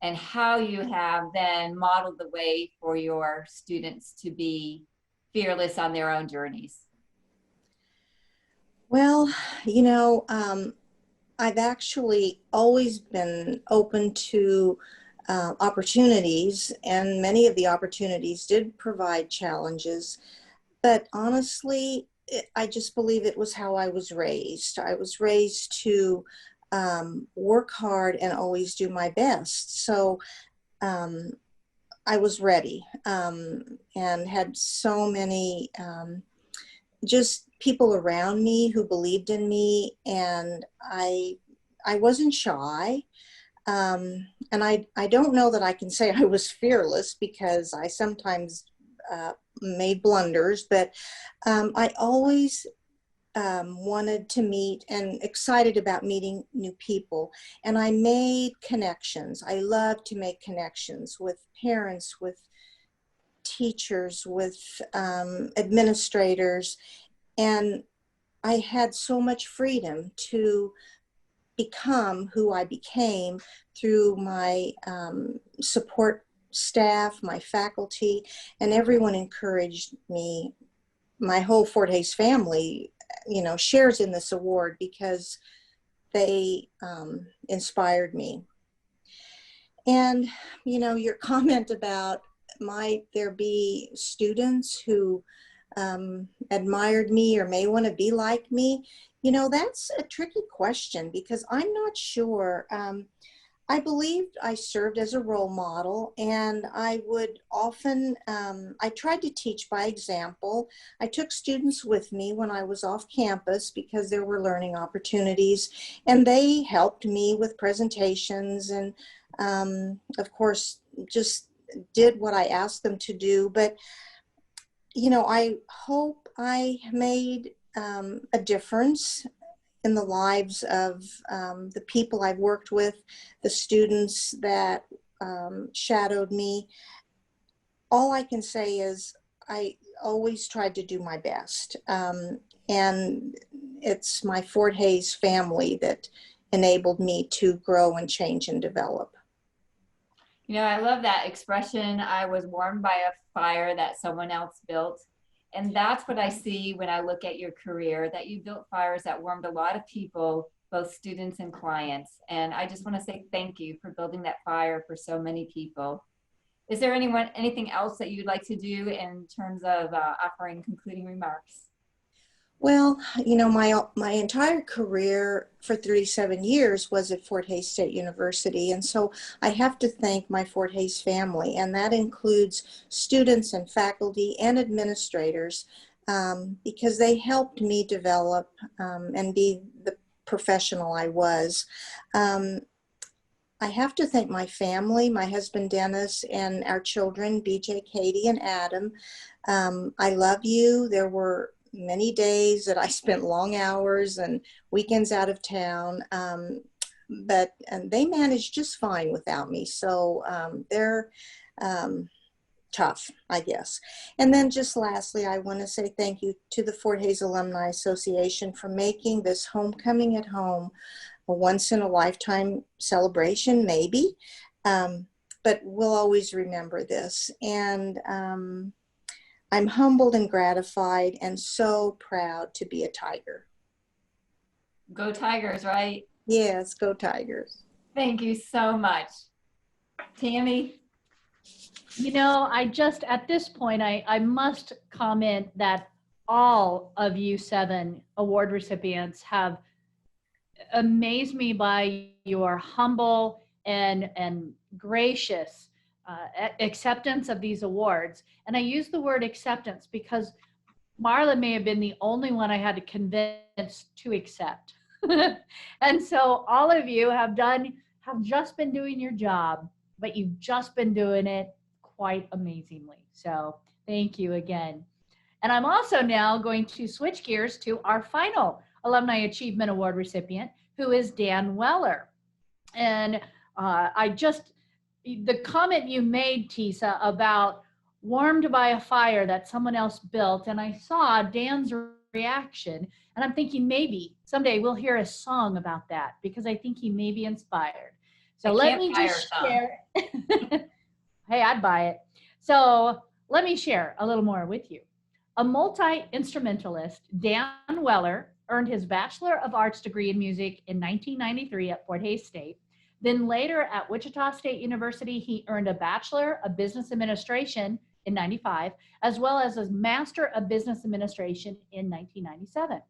and how you have then modeled the way for your students to be fearless on their own journeys. Well, you know, I've actually always been open to opportunities, and many of the opportunities did provide challenges. But honestly, I just believe it was how I was raised. I was raised to work hard and always do my best. So I was ready and had so many just people around me who believed in me, and I wasn't shy. And I don't know that I can say I was fearless, because I sometimes made blunders, but I always wanted to meet and excited about meeting new people. And I made connections. I love to make connections with parents, with teachers, with administrators. And I had so much freedom to become who I became through my support staff, my faculty, and everyone encouraged me. My whole Fort Hays family, you know, shares in this award because they inspired me. And, you know, your comment about might there be students who admired me or may want to be like me, you know, that's a tricky question, because I'm not sure. I believed I served as a role model, and I would often, I tried to teach by example. I took students with me when I was off campus because there were learning opportunities, and they helped me with presentations, and of course, just did what I asked them to do. But, you know, I hope I made a difference in the lives of the people I've worked with, the students that shadowed me. All I can say is I always tried to do my best. And it's my Fort Hays family that enabled me to grow and change and develop. You know, I love that expression, I was warmed by a fire that someone else built. And that's what I see when I look at your career, that you built fires that warmed a lot of people, both students and clients. And I just want to say thank you for building that fire for so many people. Is there anything else that you'd like to do in terms of offering concluding remarks? Well, you know, my entire career for 37 years was at Fort Hays State University. And so I have to thank my Fort Hays family, and that includes students and faculty and administrators, because they helped me develop and be the professional I was. I have to thank my family, my husband Dennis, and our children, BJ, Katie, and Adam. I love you. There were many days that I spent long hours and weekends out of town, but they managed just fine without me. So they're tough, I guess. And then just lastly, I want to say thank you to the Fort Hays Alumni Association for making this homecoming at home a once-in-a-lifetime celebration, maybe, but we'll always remember this. And I'm humbled and gratified and so proud to be a Tiger. Go Tigers, right? Yes, go Tigers. Thank you so much. Tammy? You know, at this point, I must comment that all of you 7 award recipients have amazed me by your humble and gracious acceptance of these awards. And I use the word acceptance because Marla may have been the only one I had to convince to accept. And so all of you have just been doing your job, but you've just been doing it quite amazingly. So thank you again. And I'm also now going to switch gears to our final Alumni Achievement Award recipient, who is Dan Weller. And the comment you made, Tisa, about warmed by a fire that someone else built, and I saw Dan's reaction, and I'm thinking maybe someday we'll hear a song about that, because I think he may be inspired. So let me just share. Hey, I'd buy it. So let me share a little more with you. A multi-instrumentalist, Dan Weller earned his Bachelor of Arts degree in music in 1993 at Fort Hays State. Then later at Wichita State University, he earned a Bachelor of Business Administration in 95, as well as a Master of Business Administration in 1997.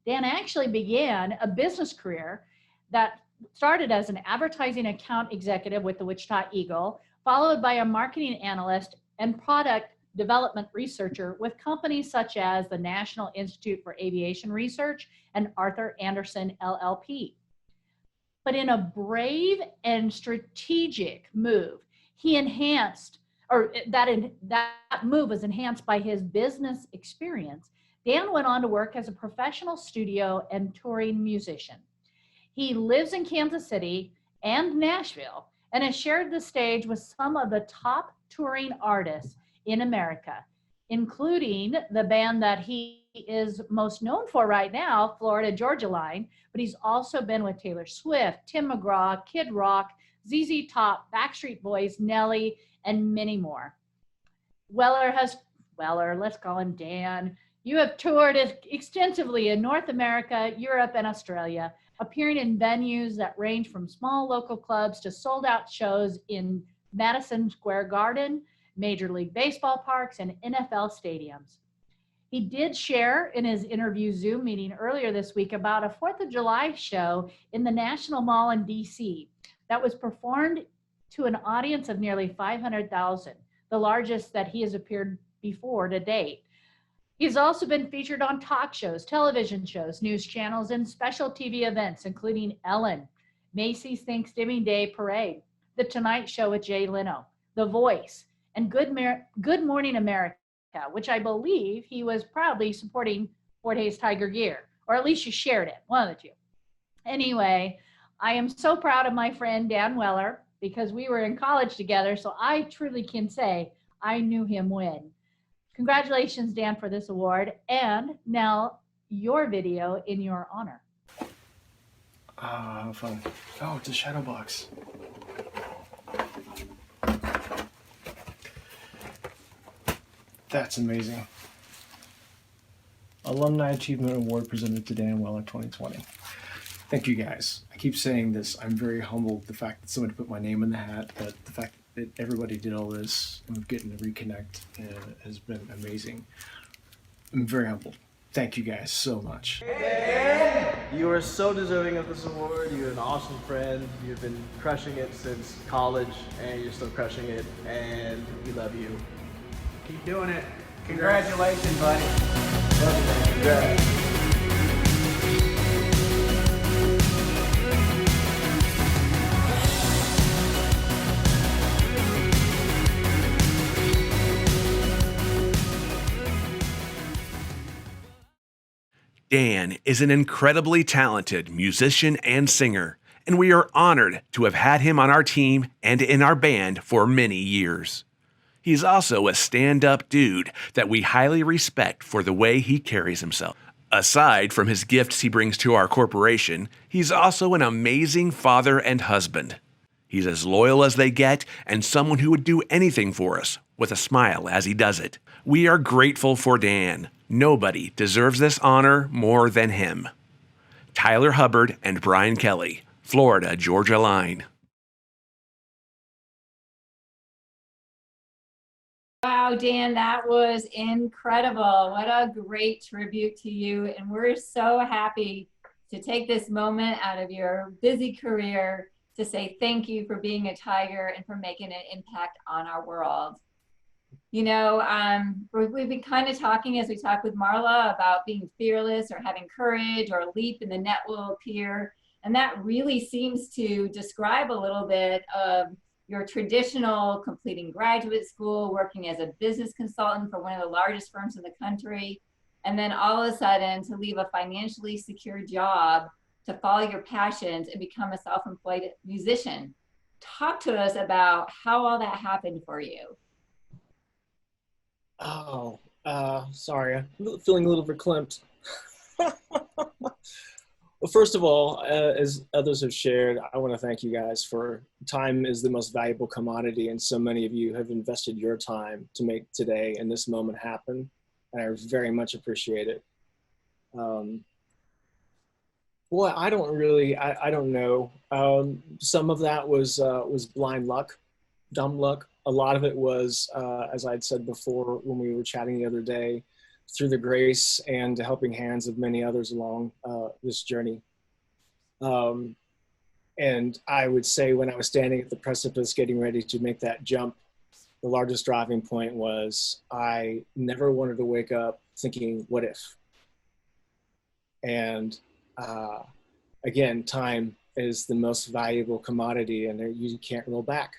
Dan actually began a business career that started as an advertising account executive with the Wichita Eagle, followed by a marketing analyst and product development researcher with companies such as the National Institute for Aviation Research and Arthur Andersen LLP. But in a brave and strategic move, that move was enhanced by his business experience. Dan went on to work as a professional studio and touring musician. He lives in Kansas City and Nashville and has shared the stage with some of the top touring artists in America, including the band that he is most known for right now, Florida Georgia Line, but he's also been with Taylor Swift, Tim McGraw, Kid Rock, ZZ Top, Backstreet Boys, Nelly, and many more. Let's call him Dan. You have toured extensively in North America, Europe, and Australia, appearing in venues that range from small local clubs to sold-out shows in Madison Square Garden, Major League Baseball parks, and NFL stadiums. He did share in his interview Zoom meeting earlier this week about a 4th of July show in the National Mall in DC that was performed to an audience of nearly 500,000, the largest that he has appeared before to date. He's also been featured on talk shows, television shows, news channels, and special TV events, including Ellen, Macy's Thanksgiving Day Parade, The Tonight Show with Jay Leno, The Voice, and Good Morning America, which I believe he was proudly supporting Fort Hays Tiger gear, or at least you shared it, one of the two. Anyway, I am so proud of my friend Dan Weller because we were in college together, so I truly can say I knew him when. Congratulations, Dan, for this award, and now your video in your honor. Fun. Oh, it's a shadow box. That's amazing. Alumni Achievement Award presented to Dan Weller 2020. Thank you guys. I keep saying this. I'm very humbled. The fact that somebody put my name in the hat, but the fact that everybody did all this and getting to reconnect has been amazing. I'm very humbled. Thank you guys so much. You are so deserving of this award. You're an awesome friend. You've been crushing it since college, and you're still crushing it, and we love you. Keep doing it. Congratulations, buddy. Love you, man. Congrats. Dan is an incredibly talented musician and singer, and we are honored to have had him on our team and in our band for many years. He's also a stand-up dude that we highly respect for the way he carries himself. Aside from his gifts he brings to our corporation, he's also an amazing father and husband. He's as loyal as they get and someone who would do anything for us with a smile as he does it. We are grateful for Dan. Nobody deserves this honor more than him. Tyler Hubbard and Brian Kelly, Florida Georgia Line. Wow, Dan, that was incredible. What a great tribute to you. And we're so happy to take this moment out of your busy career to say thank you for being a Tiger and for making an impact on our world. You know, we've been kind of talking as we talk with Marla about being fearless or having courage or a leap and the net will appear. And that really seems to describe a little bit of your traditional completing graduate school, working as a business consultant for one of the largest firms in the country, and then all of a sudden to leave a financially secure job to follow your passions and become a self-employed musician. Talk to us about how all that happened for you. Oh, sorry. I'm feeling a little verklempt. Well, first of all, as others have shared, I want to thank you guys for time is the most valuable commodity, and so many of you have invested your time to make today and this moment happen, and I very much appreciate it. Well, I don't know. Some of that was blind luck, dumb luck. A lot of it was, as I'd said before when we were chatting the other day, through the grace and helping hands of many others along this journey. And I would say when I was standing at the precipice getting ready to make that jump, the largest driving point was I never wanted to wake up thinking, what if? And again, time is the most valuable commodity and you can't roll back.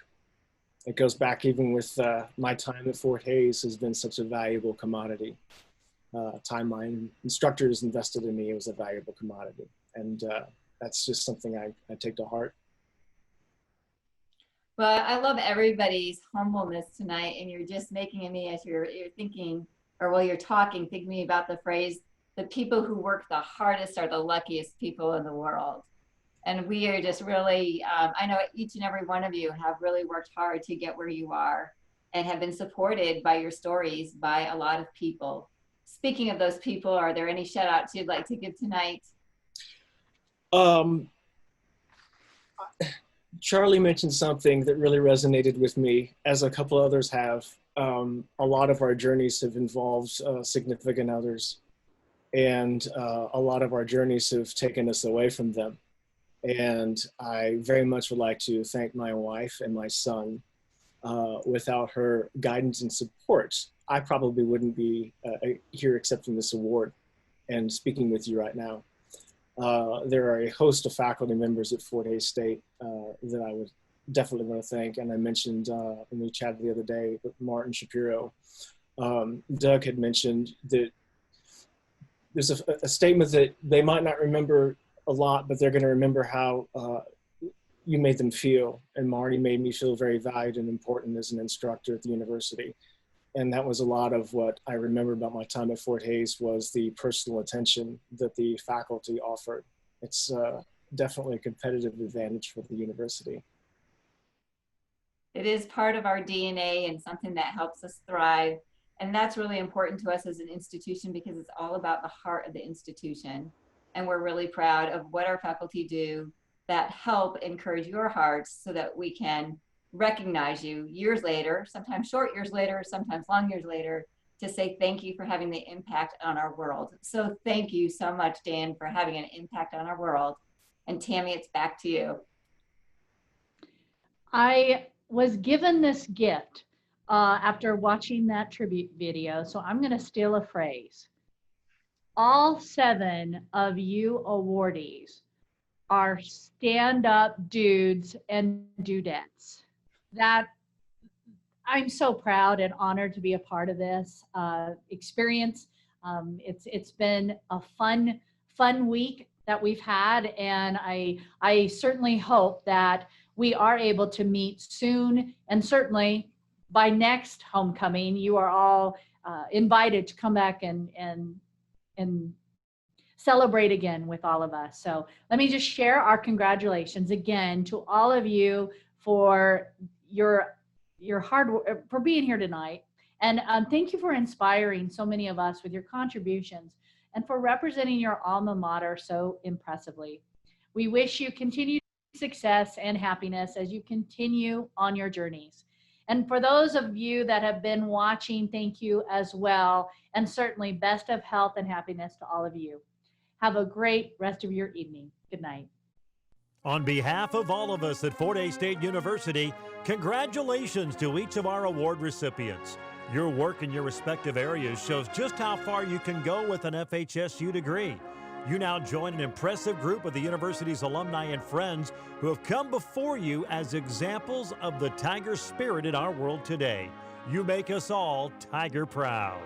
It goes back even with my time at Fort Hays has been such a valuable commodity. Time my instructors invested in me was a valuable commodity. And that's just something I take to heart. Well, I love everybody's humbleness tonight, and you're just making me, as you're thinking, or while you're talking, thinking about the phrase, the people who work the hardest are the luckiest people in the world. And we are just really, I know each and every one of you have really worked hard to get where you are and have been supported by your stories by a lot of people. Speaking of those people, are there any shout outs you'd like to give tonight? Charlie mentioned something that really resonated with me, as a couple others have. A lot of our journeys have involved significant others, and a lot of our journeys have taken us away from them. And I very much would like to thank my wife and my son. Without her guidance and support, I probably wouldn't be here accepting this award and speaking with you right now. There are a host of faculty members at Fort Hays State that I would definitely want to thank. And I mentioned when we chatted the other day with Martin Shapiro, Doug had mentioned that there's a statement that they might not remember a lot, but they're going to remember how you made them feel. And Marty made me feel very valued and important as an instructor at the university. And that was a lot of what I remember about my time at Fort Hays was the personal attention that the faculty offered. It's definitely a competitive advantage for the university. It is part of our DNA and something that helps us thrive. And that's really important to us as an institution because it's all about the heart of the institution. And we're really proud of what our faculty do that help encourage your hearts so that we can recognize you years later, sometimes short years later, sometimes long years later, to say thank you for having the impact on our world. So thank you so much, Dan, for having an impact on our world. And Tammy, it's back to you. I was given this gift after watching that tribute video, so I'm going to steal a phrase. All 7 of you awardees are stand-up dudes and dudettes. That I'm so proud and honored to be a part of this experience. It's been a fun week that we've had, and I certainly hope that we are able to meet soon, and certainly by next homecoming, you are all invited to come back and celebrate again with all of us. So let me just share our congratulations again to all of you for your hard work, for being here tonight. And thank you for inspiring so many of us with your contributions and for representing your alma mater so impressively. We wish you continued success and happiness as you continue on your journeys. And for those of you that have been watching, thank you as well. And certainly best of health and happiness to all of you. Have a great rest of your evening. Good night. On behalf of all of us at Fort Hays State University, congratulations to each of our award recipients. Your work in your respective areas shows just how far you can go with an FHSU degree. You now join an impressive group of the university's alumni and friends who have come before you as examples of the Tiger spirit in our world today. You make us all Tiger proud.